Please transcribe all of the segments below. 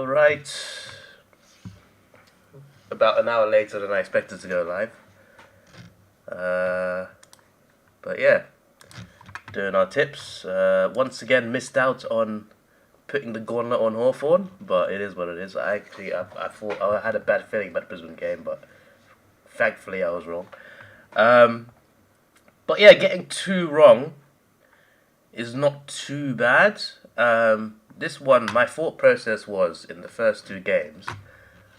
Alright, about an hour later than I expected to go live. But yeah, doing our tips. Once again, missed out on putting the gauntlet on Hawthorn, but it is what it is. I thought I had a bad feeling about the Brisbane game, but thankfully I was wrong. But yeah, getting 2 wrong is not too bad. This one, my thought process was, in the first 2 games,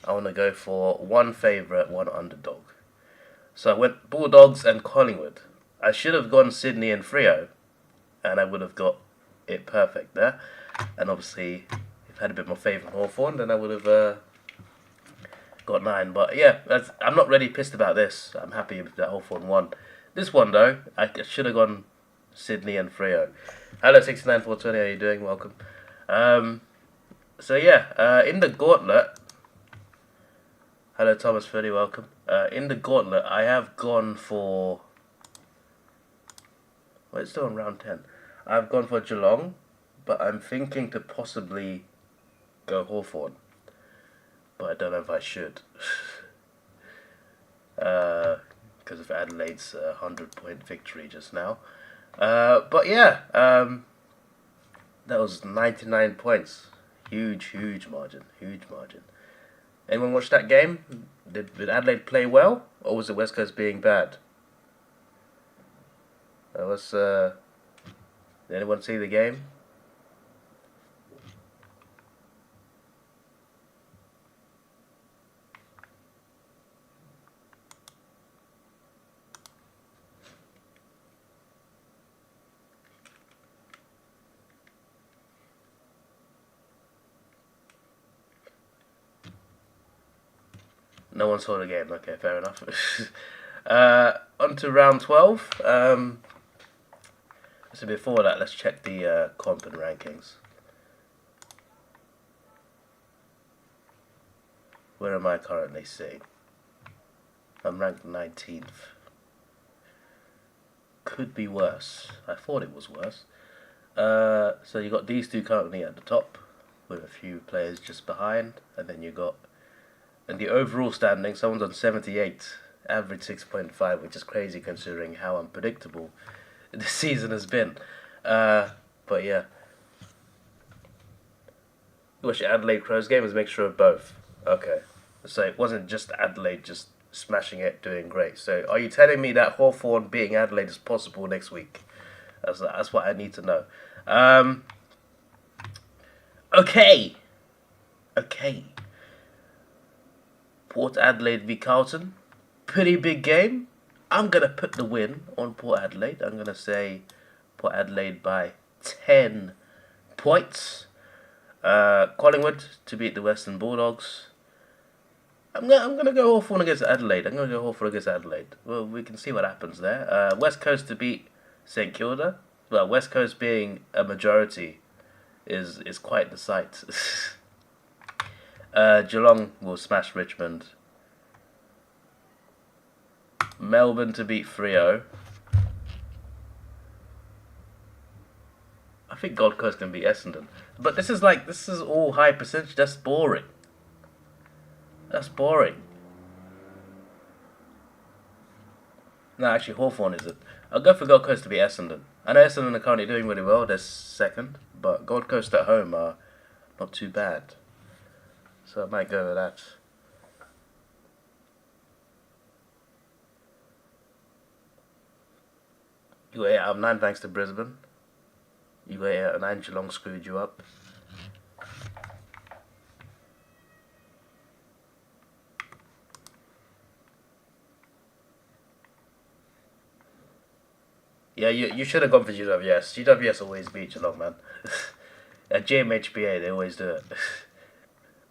I want to go for one favourite, one underdog. So I went Bulldogs and Collingwood. I should have gone Sydney and Freo, and I would have got it perfect there. And obviously, if I had a bit more faith in Hawthorn, then I would have got 9. But yeah, I'm not really pissed about this. I'm happy with that Hawthorn won. This one, though, I should have gone Sydney and Freo. Hello, 69420, how are you doing? Welcome. So yeah, in the gauntlet, hello Thomas, very welcome. In the gauntlet, I have gone for, well, it's still on round 10. I've gone for Geelong, but I'm thinking to possibly go Hawthorn, but I don't know if I should. Because of Adelaide's 100-point victory just now. But yeah, that was 99 points. Huge margin. Anyone watch that game? Did Adelaide play well, or was it West Coast being bad? Did anyone see the game? No one saw the game. Okay, fair enough. On to round 12. So before that, let's check the comp and rankings. Where am I currently sitting? I'm ranked 19th. Could be worse. I thought it was worse. So you got these 2 currently at the top, with a few players just behind, and then you got, in the overall standing, someone's on 78, average 6.5, which is crazy considering how unpredictable the season has been. But yeah. Watch the Adelaide Crows game, was a mixture of both. Okay. So it wasn't just Adelaide just smashing it, doing great. So are you telling me that Hawthorn beating Adelaide is possible next week? That's what I need to know. Okay. Port Adelaide v Carlton. Pretty big game. I'm going to put the win on Port Adelaide. I'm going to say Port Adelaide by 10 points. Collingwood to beat the Western Bulldogs. I'm gonna go Hawthorn against Adelaide. Well, we can see what happens there. West Coast to beat St Kilda. Well, West Coast being a majority is quite the sight. Geelong will smash Richmond. Melbourne to beat Freo. I think Gold Coast can beat Essendon. But this is all high percentage. That's boring. No, actually, Hawthorn is it. I'll go for Gold Coast to beat Essendon. I know Essendon are currently doing really well. They're second. But Gold Coast at home are not too bad. So I might go with that. You got 8 out of 9 thanks to Brisbane. You got 8 out of 9. Geelong screwed you up. Yeah, you should have gone for GWS. GWS always beat Geelong, man. At GMHBA, they always do it.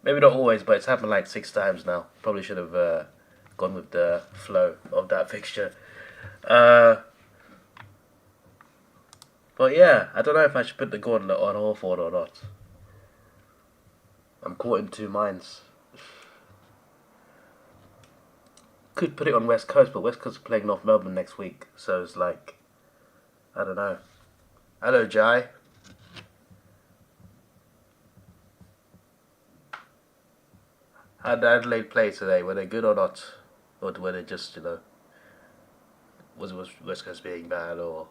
Maybe not always, but it's happened like 6 times now. Probably should have gone with the flow of that fixture. But yeah, I don't know if I should put the gauntlet on Hawthorn or not. I'm caught in 2 minds. Could put it on West Coast, but West Coast are playing North Melbourne next week. So it's like, I don't know. Hello, Jai. How did Adelaide play today? Were they good or not? Or were they just, was West Coast being bad or?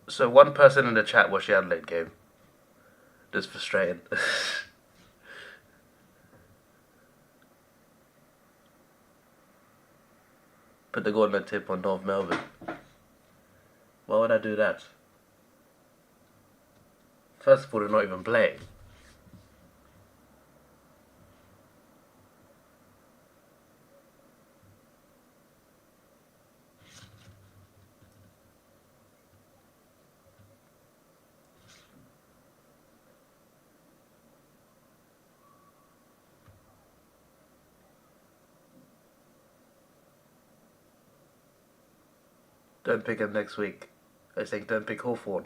So one person in the chat watched the Adelaide game. That's frustrating. Put the gauntlet tip on North Melbourne. Why would I do that? First of all, they're not even playing. Don't pick him next week. I think don't pick Hawthorn.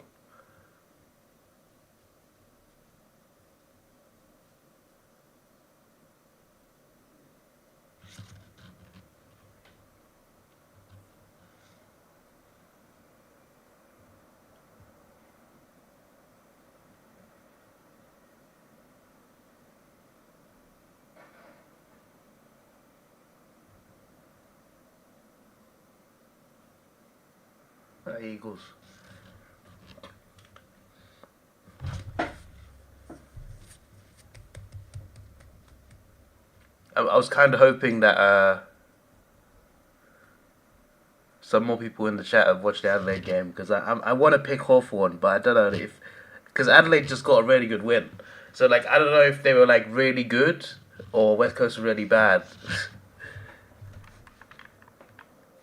Eagles. I was kind of hoping that some more people in the chat have watched the Adelaide game because I want to pick Hawthorn, but I don't know if because Adelaide just got a really good win, so like I don't know if they were like really good or West Coast was really bad.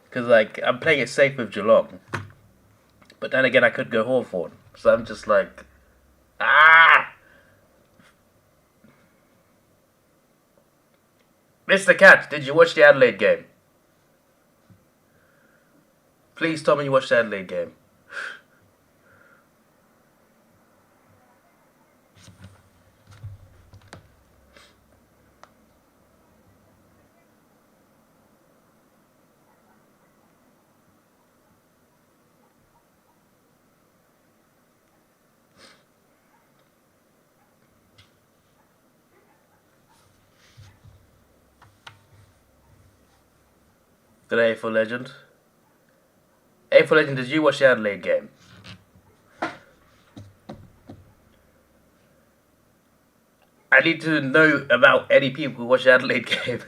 Because like I'm playing it safe with Geelong, but then again I could go Hawthorn, so I'm just like Mr. Cat, did you watch the Adelaide game? Please tell me you watched the Adelaide game. Good AFL Legend. AFL Legend, did you watch the Adelaide game? I need to know about any people who watch the Adelaide game.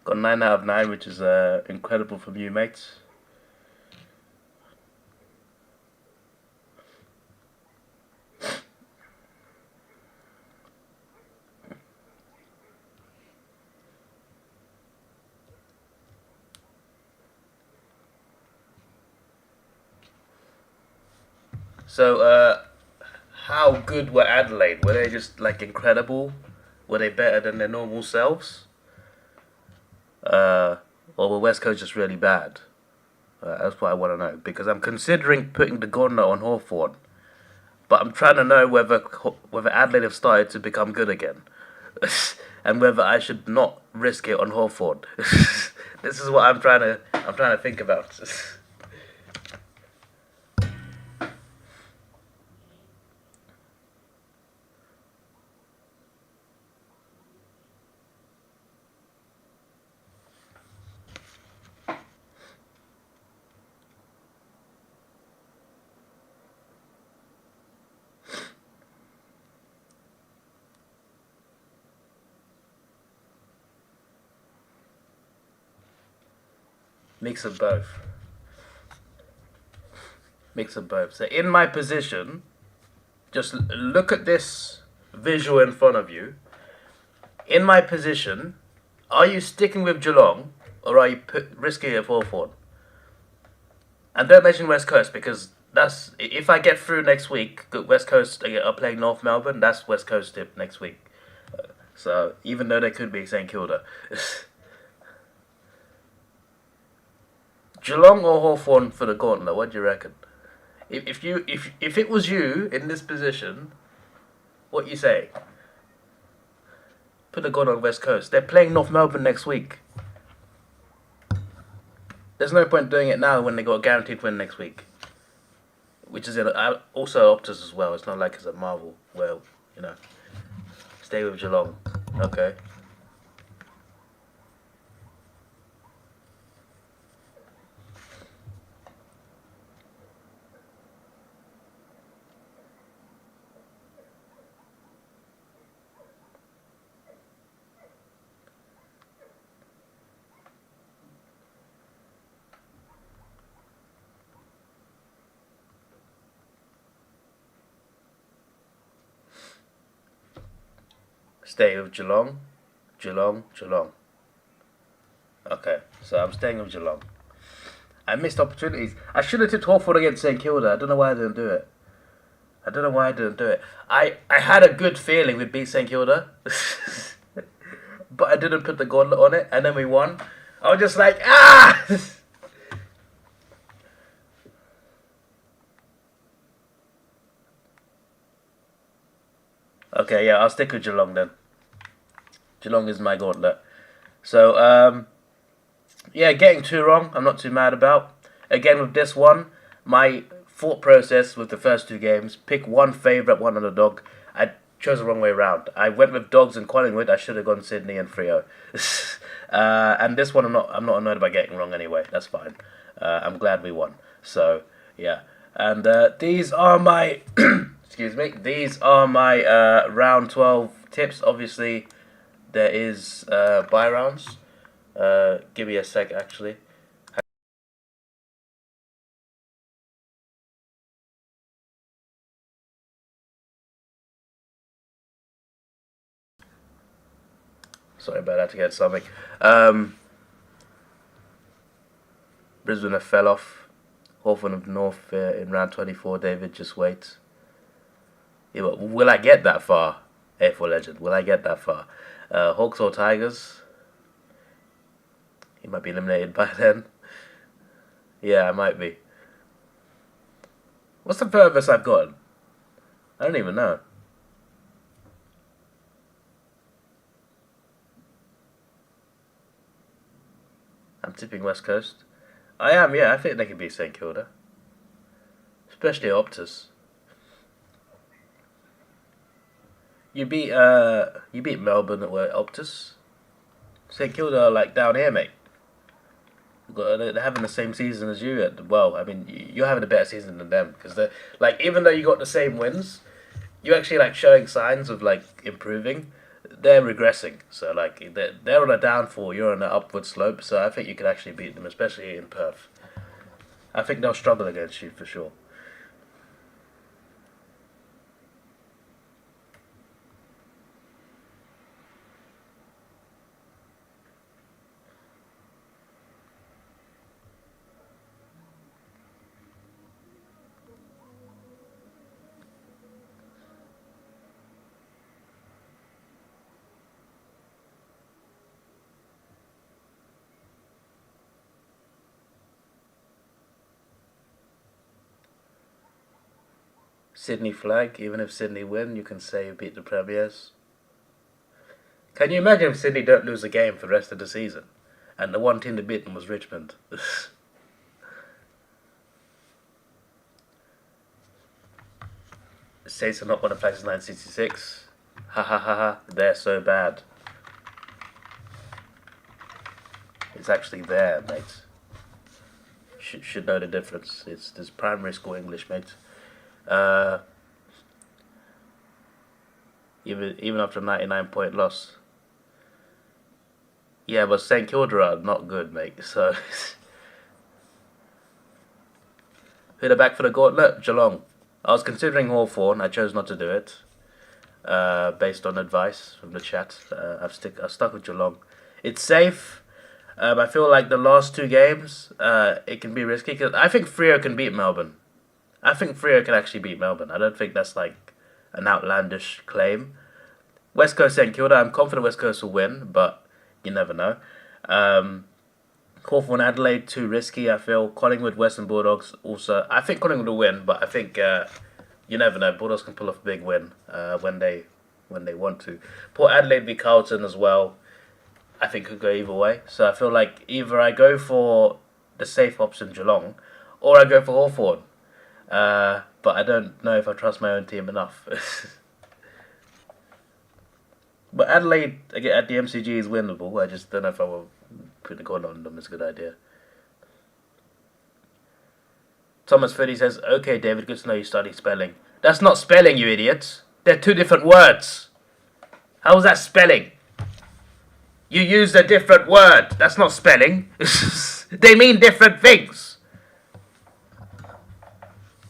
Got 9 out of 9, which is incredible from you, mates. So, how good were Adelaide? Were they just like incredible? Were they better than their normal selves? Or were West Coast just really bad? That's what I want to know because I'm considering putting the gauntlet on Hawthorn, but I'm trying to know whether Adelaide have started to become good again, and whether I should not risk it on Hawthorn. This is what I'm trying to think about. Mix of both. Mix of both. So in my position, just look at this visual in front of you. In my position, are you sticking with Geelong or are you risking it for Hawthorn? And don't mention West Coast because that's if I get through next week. West Coast are playing North Melbourne. That's West Coast tip next week. So even though they could be St Kilda, Geelong or Hawthorn for the gauntlet. What do you reckon? If it was you in this position, what you say? Put the gauntlet on West Coast. They're playing North Melbourne next week. There's no point doing it now when they got a guaranteed win next week. Which is also Optus as well. It's not like it's a Marvel. Well, you know. Stay with Geelong. Okay. Stay with Geelong. Geelong. Okay, so I'm staying with Geelong. I missed opportunities. I should have tipped Hawthorn against St Kilda. I don't know why I didn't do it. I had a good feeling we'd beat St Kilda. But I didn't put the gauntlet on it, and then we won. I was just like, ah! Okay, yeah, I'll stick with Geelong then. Geelong is my gauntlet. So, yeah, getting 2 wrong, I'm not too mad about. Again, with this one, my thought process with the first 2 games, pick one favourite, one underdog. I chose the wrong way around. I went with Dogs and Collingwood. I should have gone Sydney and Freo. And this one, I'm not annoyed about getting wrong anyway. That's fine. I'm glad we won. So, yeah. And these are my... excuse me. These are my round 12 tips. Obviously, there is buy rounds. Give me a sec, actually. Sorry about that, to get something. Brisbane have fell off. Hawthorn of North in round 24. David, just wait. Yeah, but will I get that far? AFL legend. Will I get that far? Hawks or Tigers? He might be eliminated by then. Yeah, I might be. What's the furthest I've gone? I don't even know. I'm tipping West Coast. I am, yeah. I think they can beat St Kilda. Especially Optus. You beat Melbourne at Optus. St Kilda are like down here, mate. They're having the same season as you. Well, I mean, you're having a better season than them because they're like, even though you got the same wins, you're actually like showing signs of like improving. They're regressing, so like they're on a downfall. You're on an upward slope. So I think you can actually beat them, especially in Perth. I think they'll struggle against you for sure. Sydney flag. Even if Sydney win, you can say you beat the Premiers. Can you imagine if Sydney don't lose a game for the rest of the season? And the one team to beat them was Richmond. States are not going to play since 1966. Ha ha ha ha. They're so bad. It's actually there, mate. Should know the difference. It's primary school English, mate. Even after a 99-point loss. Yeah, but St Kilda are not good, mate. So who'd have back for the gauntlet? Geelong. I was considering Hawthorn. I chose not to do it. Based on advice from the chat. I've stuck with Geelong. It's safe. I feel like the last 2 games, it can be risky. Cause I think Freo can beat Melbourne. I think Freo can actually beat Melbourne. I don't think that's like an outlandish claim. West Coast St Kilda. I'm confident West Coast will win, but you never know. Hawthorn Adelaide, too risky, I feel. Collingwood, Western Bulldogs, also. I think Collingwood will win, but I think you never know. Bulldogs can pull off a big win when they want to. Port Adelaide v Carlton as well. I think could go either way. So I feel like either I go for the safe option Geelong, or I go for Hawthorn. But I don't know if I trust my own team enough. But Adelaide again at the MCG is winnable. I just don't know if I will put the goal on them. It's a good idea. Thomas Footy says, "Okay, David, good to know you study spelling." That's not spelling, you idiots. They're two different words. How is that spelling? You used a different word. That's not spelling. They mean different things.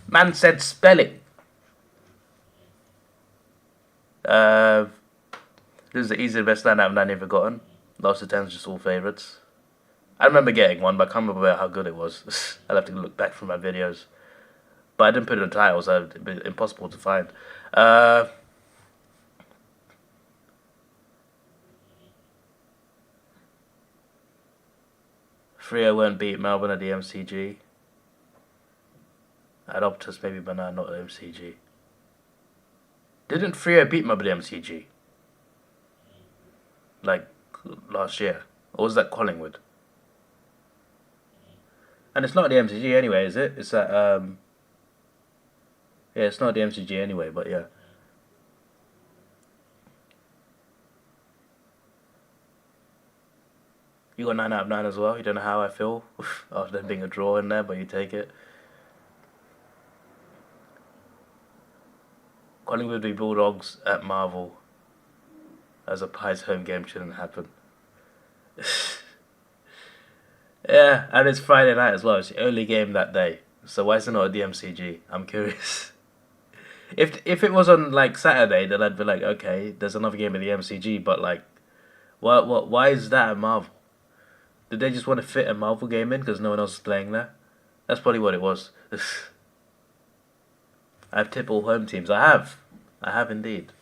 Man said spelling. This is the easiest best 9 out of 9 you've ever gotten. Last attempts just all favourites. I remember getting one, but I can't remember how good it was. I'll have to look back through my videos. But I didn't put it in the title, so it'd be impossible to find. Freo won't beat Melbourne at the MCG. At Optus maybe, but not at MCG. Didn't Freo beat Melbourne at the MCG? Like last year? Or was that Collingwood? And it's not the MCG anyway, is it? It's at yeah, it's not the MCG anyway, but yeah. You got 9 out of 9 as well. You don't know how I feel after there being a draw in there, but you take it. Collingwood v Bulldogs at Marvel as a Pies home game shouldn't happen. Yeah, and it's Friday night as well. It's the only game that day. So why is it not at the MCG? I'm curious. If it was on like Saturday, then I'd be like, okay, there's another game at the MCG. But like, why is that at Marvel? Did they just want to fit a Marvel game in because no one else is playing there? That's probably what it was. I've tipped all home teams. I have indeed.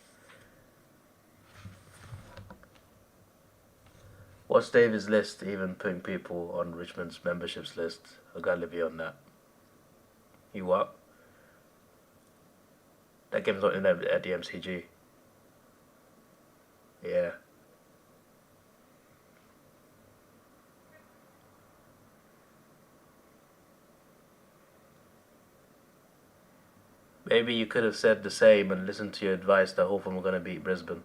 What's David's list? Even putting people on Richmond's memberships list. I gotta live on that. You what? That game's not in at the MCG. Yeah. Maybe you could have said the same and listened to your advice that Hawthorn were going to beat Brisbane.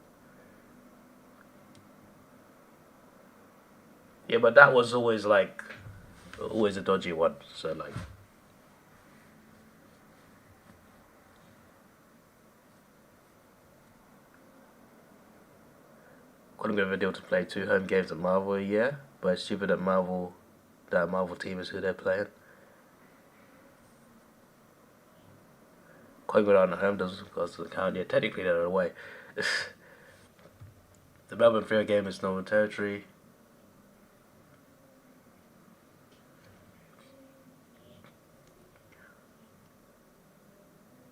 Yeah, but that was always a dodgy one. So like, couldn't give a deal to play 2 home games at Marvel a year, but it's stupid that Marvel team is who they're playing. Collingwood on home doesn't count. Yeah, technically they're away. The Melbourne Freo game is normal territory.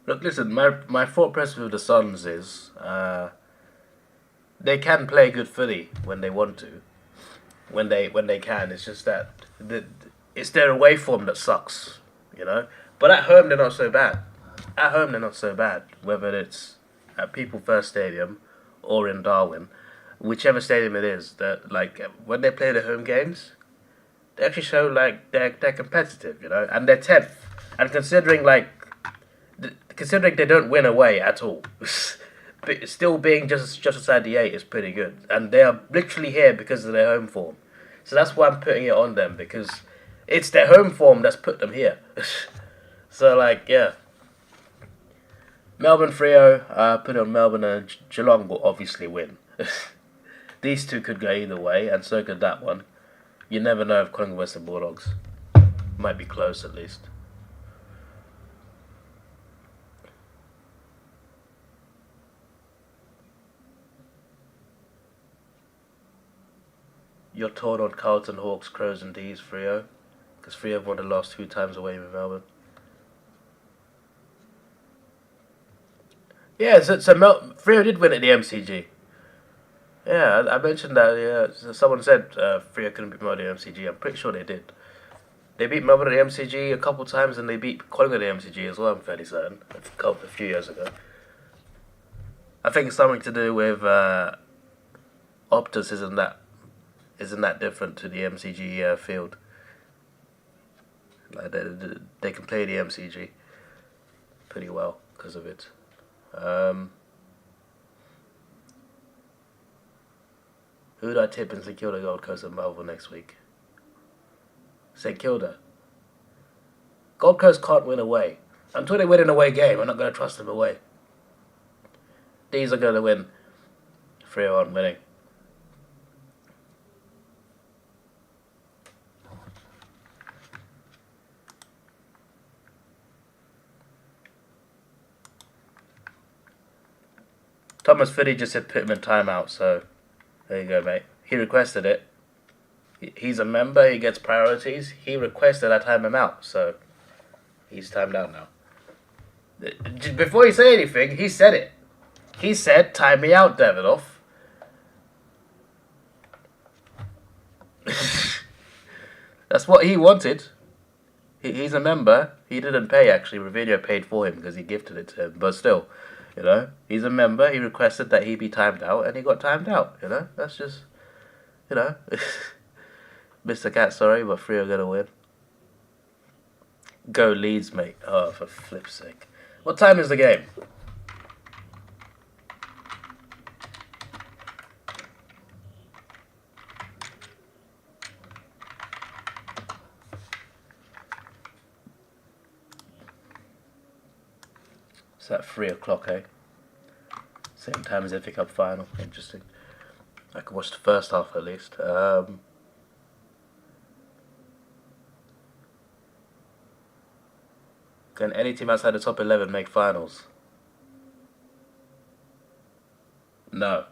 Look, listen, my thought process with the Suns is they can play good footy when they want to, when they can. It's just that it's their away form that sucks, you know. But at home they're not so bad. At home they're not so bad. Whether it's at People First Stadium or in Darwin, whichever stadium it is, that like when they play the home games, they actually show like they're competitive, you know, and they're 10th. And considering they don't win away at all, still being just inside the 8 is pretty good. And they are literally here because of their home form. So that's why I'm putting it on them, because it's their home form that's put them here. So like, yeah. Melbourne Freo, put it on Melbourne, and Geelong will obviously win. These two could go either way, and so could that one. You never know if Collingwood Western Bulldogs might be close at least. You're torn on Carlton, Hawks, Crows and D's, Freo, because Freo have won the last 2 times away with Melbourne. Yeah, so Freo did win at the MCG. Yeah, I mentioned that. Yeah, someone said Freo couldn't beat Melody MCG. I'm pretty sure they did. They beat Melbourne at the MCG a couple times, and they beat Collingwood at the MCG as well. I'm fairly certain. A few years ago. I think it's something to do with Optus isn't that different to the MCG field. Like they can play the MCG pretty well because of it. Um, who do I tip in St Kilda, Gold Coast, and Melbourne next week? St Kilda. Gold Coast can't win away. Until they win an away game, I'm not going to trust them away. These are going to win. 3-1 winning. Thomas Fiddy just said put him in timeout, so there you go, mate. He requested it. He's a member, he gets priorities. He requested I time him out, so he's timed out now. Before he said anything, he said it. He said, time me out, Davidoff. That's what he wanted. He's a member. He didn't pay, actually. Video paid for him because he gifted it to him. But still, he's a member. He requested that he be timed out, and he got timed out. That's just, Mr. Cat, sorry, but Freo are going to win. Go Leeds, mate. Oh, for flip's sake. What time is the game? It's at 3 o'clock, eh? Same time as the FA Cup final. Interesting. I can watch the first half at least. Can any team outside the top 11 make finals? No.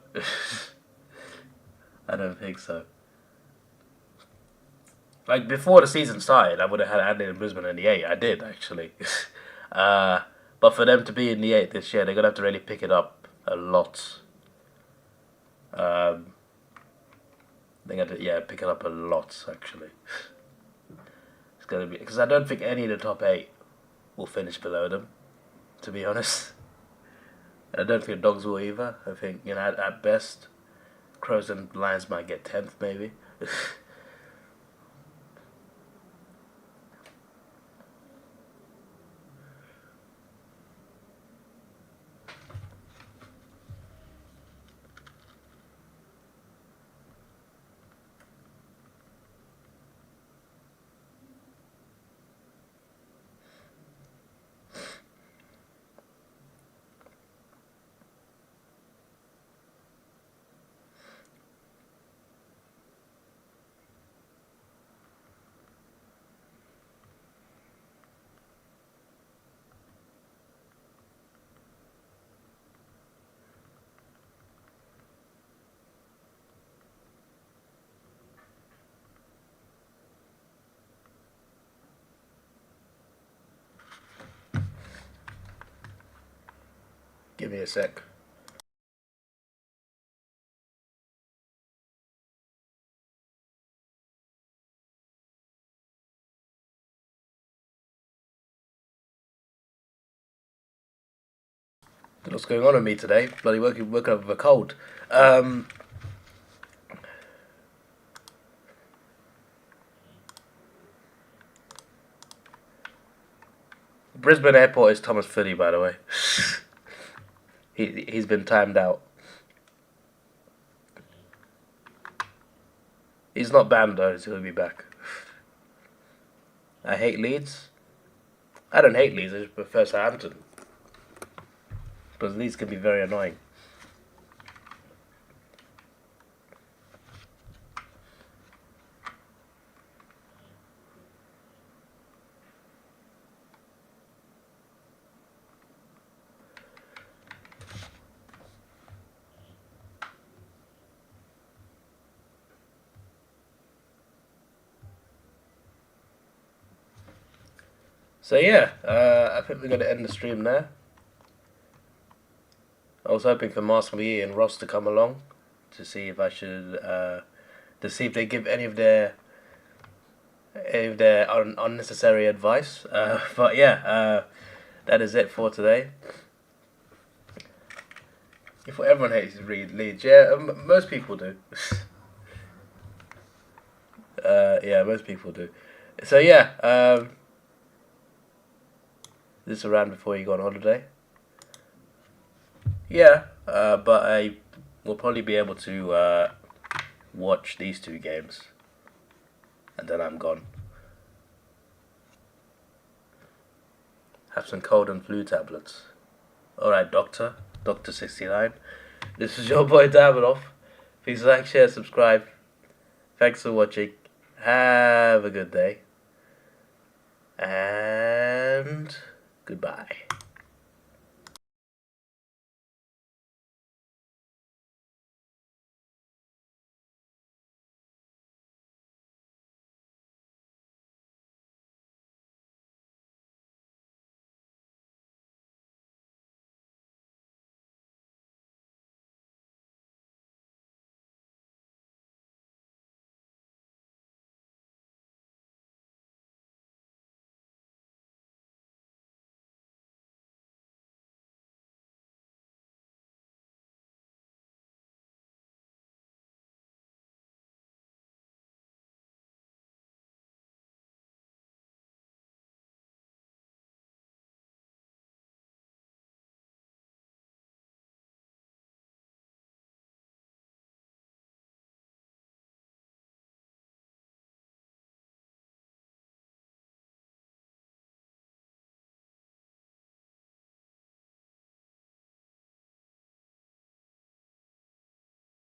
I don't think so. Like, before the season started, I would have had Adelaide and Brisbane in the 8. I did, actually. But for them to be in the 8 this year, they're going to have to really pick it up a lot. They're going to, pick it up a lot, actually. It's going to be... Because I don't think any of the top 8 will finish below them, to be honest. I don't think Dogs will either. I think, at best, Crows and Lions might get 10th, maybe. Give me a sec. What's going on with me today? Bloody woken up with a cold. Brisbane Airport is Thomas Fiddy, by the way. He's been timed out. He's not banned though, so he'll be back. I hate Leeds. I don't hate Leeds, I just prefer Southampton. But Leeds can be very annoying. So yeah, I think we're going to end the stream there. I was hoping for Master McGee and Ross to come along, to see if I should to see if they give any of their unnecessary advice. But yeah, that is it for today. If everyone hates leads, yeah, most people do. Yeah, most people do. So yeah, this is around before you go on holiday. Yeah, but I will probably be able to watch these two games, and then I'm gone. Have some cold and flu tablets. Alright, Doctor 69. This is your boy Davidoff. Please like, share, subscribe. Thanks for watching. Have a good day. And goodbye.